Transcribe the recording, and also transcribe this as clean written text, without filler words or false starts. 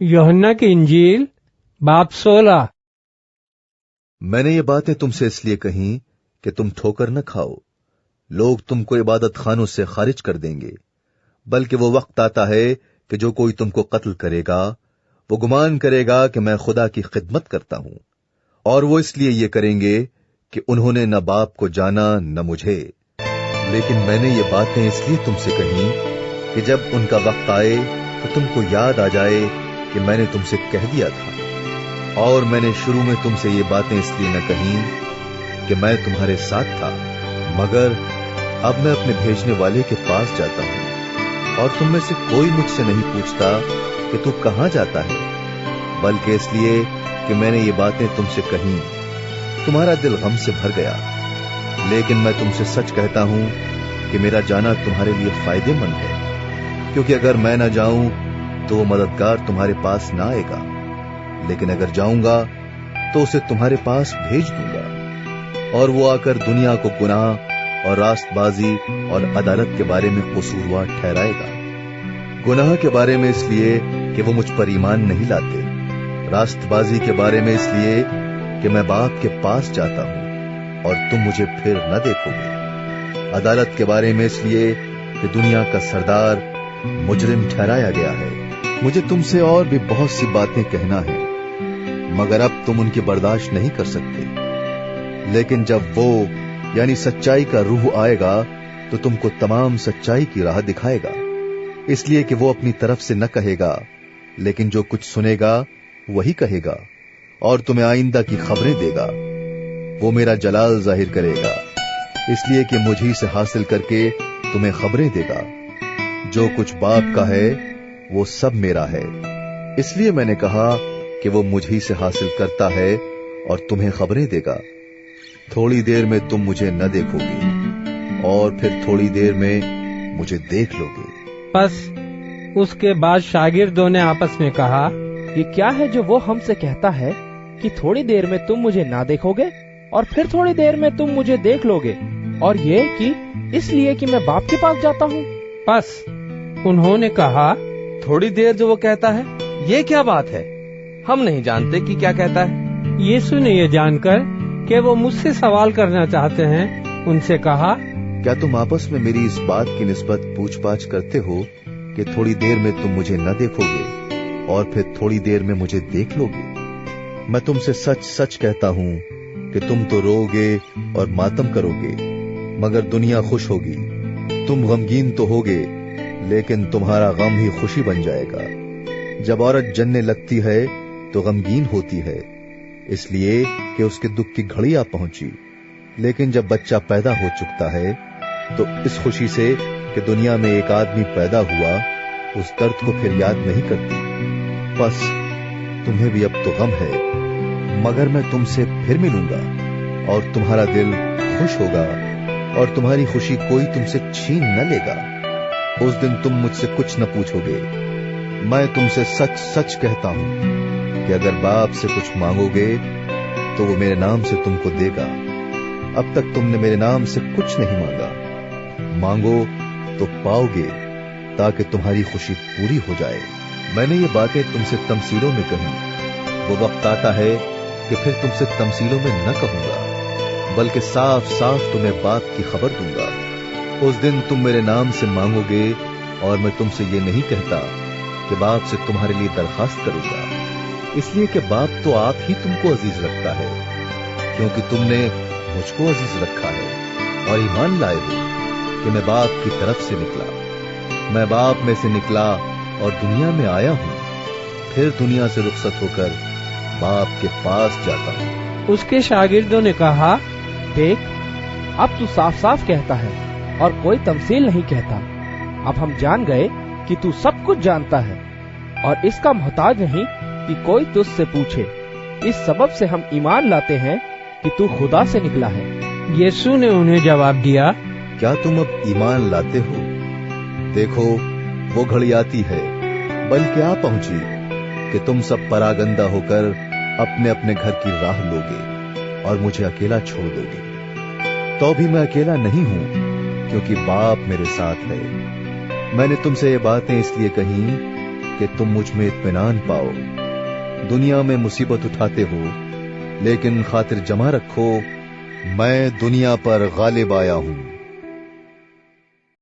यूहन्ना की इंजील बाब 16। मैंने ये बातें तुमसे इसलिए कहीं कि तुम ठोकर न खाओ। लोग तुमको इबादत खानों से खारिज कर देंगे, बल्कि वो वक्त आता है कि जो कोई तुमको कत्ल करेगा वो गुमान करेगा कि मैं खुदा की खिदमत करता हूं, और वो इसलिए ये करेंगे कि उन्होंने न बाप को जाना न मुझे। लेकिन मैंने ये बातें इसलिए तुमसे कहीं कि जब उनका वक्त आए तो तुमको याद आ जाए कि मैंने तुमसे कह दिया था। और मैंने शुरू में तुमसे ये बातें इसलिए न कहीं कि मैं तुम्हारे साथ था, मगर अब मैं अपने भेजने वाले के पास जाता हूं, और तुम में से कोई मुझसे नहीं पूछता कि तू कहां जाता है, बल्कि इसलिए कि मैंने ये बातें तुमसे कहीं तुम्हारा दिल गम से भर गया। लेकिन मैं तुमसे सच कहता हूं कि मेरा जाना तुम्हारे लिए फायदेमंद है, क्योंकि अगर मैं न जाऊं तो वो मददगार तुम्हारे पास ना आएगा, लेकिन अगर जाऊंगा तो उसे तुम्हारे पास भेज दूंगा, और वो आकर दुनिया को गुनाह और रास्तबाजी और अदालत के बारे में कसूरवार ठहराएगा। गुनाह के बारे में इसलिए कि वो मुझ पर ईमान नहीं लाते, रास्तबाजी के बारे में इसलिए कि मैं बाप के पास जाता हूं और तुम मुझे फिर न देखोगे, अदालत के बारे में इसलिए कि दुनिया का सरदार मुजरिम ठहराया गया है। मुझे तुमसे और भी बहुत सी बातें कहना है, मगर अब तुम उनकी बर्दाश्त नहीं कर सकते। लेकिन जब वो यानी सच्चाई का रूह आएगा तो तुमको तमाम सच्चाई की राह दिखाएगा, इसलिए कि वो अपनी तरफ से न कहेगा, लेकिन जो कुछ सुनेगा वही कहेगा, और तुम्हें आइंदा की खबरें देगा। वो मेरा जलाल जाहिर करेगा, इसलिए कि मुझी से हासिल करके तुम्हें खबरें देगा। जो कुछ बाप का है वो सब मेरा है, इसलिए मैंने कहा कि वो मुझी से हासिल करता है और तुम्हें खबरें देगा। थोड़ी देर में तुम मुझे न देखोगे, और फिर थोड़ी देर में मुझे देख लोगे। बस उसके बाद शागिर्दों ने आपस में कहा, ये क्या है जो वो हमसे कहता है कि थोड़ी देर में तुम मुझे ना देखोगे और फिर थोड़ी देर में तुम मुझे देख लोगे, और ये कि इसलिए कि मैं बाप के पास जाता हूँ। बस उन्होंने कहा, थोड़ी देर जो वो कहता है ये क्या बात है, हम नहीं जानते कि क्या कहता है। यीशु ने ये जानकर कि वो मुझसे सवाल करना चाहते हैं, उनसे कहा, क्या तुम आपस में मेरी इस बात की निस्बत पूछपाछ करते हो कि थोड़ी देर में तुम मुझे न देखोगे और फिर थोड़ी देर में मुझे देख लोगे? मैं तुमसे सच सच कहता हूं कि तुम तो रोगे और मातम करोगे, मगर दुनिया खुश होगी। तुम गमगीन तो होगे, लेकिन तुम्हारा गम ही खुशी बन जाएगा। जब औरत जनने लगती है तो गमगीन होती है, इसलिए कि उसके दुख की घड़ी आ पहुंची, लेकिन जब बच्चा पैदा हो चुकता है तो इस खुशी से कि दुनिया में एक आदमी पैदा हुआ, उस दर्द को फिर याद नहीं करती। बस तुम्हें भी अब तो गम है, मगर मैं तुमसे फिर मिलूंगा और तुम्हारा दिल खुश होगा, और तुम्हारी खुशी कोई तुमसे छीन न लेगा। उस दिन तुम मुझसे कुछ न पूछोगे। मैं तुमसे सच सच कहता हूं कि अगर बाप से कुछ मांगोगे तो वो मेरे नाम से तुमको देगा। अब तक तुमने मेरे नाम से कुछ नहीं मांगा, मांगो तो पाओगे, ताकि तुम्हारी खुशी पूरी हो जाए। मैंने ये बातें तुमसे तमसीलों में कही, वो वक्त आता है कि फिर तुमसे तमसीलों में न कहूंगा, बल्कि साफ साफ तुम्हें बात की खबर दूंगा। उस दिन तुम मेरे नाम से मांगोगे, और मैं तुमसे ये नहीं कहता कि बाप से तुम्हारे लिए दरखास्त करूंगा, इसलिए कि बाप तो आप ही तुमको अजीज रखता है, क्योंकि तुमने मुझको अजीज रखा है और ईमान लाए हो कि मैं बाप की तरफ से निकला। मैं बाप में से निकला और दुनिया में आया हूं, फिर दुनिया से रुखसत होकर बाप के पास जाता हूं। उसके शागिर्दों ने कहा, देख, अब तू साफ साफ कहता है और कोई तमसील नहीं कहता। अब हम जान गए कि तू सब कुछ जानता है और इसका मोहताज नहीं कि कोई तुझसे पूछे। इस सबब से हम ईमान लाते हैं कि तू खुदा से निकला है। यीशु ने उन्हें जवाब दिया, क्या तुम अब ईमान लाते हो? देखो, वो घड़ी आती है, बल्कि आ पहुंची, कि तुम सब परागंदा होकर अपने अपने घर की राह लोगे और मुझे अकेला छोड़ दोगे। तो भी मैं अकेला नहीं हूं, क्योंकि बाप मेरे साथ है। मैंने तुमसे ये बातें इसलिए कही کہ تم مجھ میں اطمینان پاؤ. دنیا میں مصیبت اٹھاتے ہو لیکن خاطر جمع رکھو میں دنیا پر غالب آیا ہوں.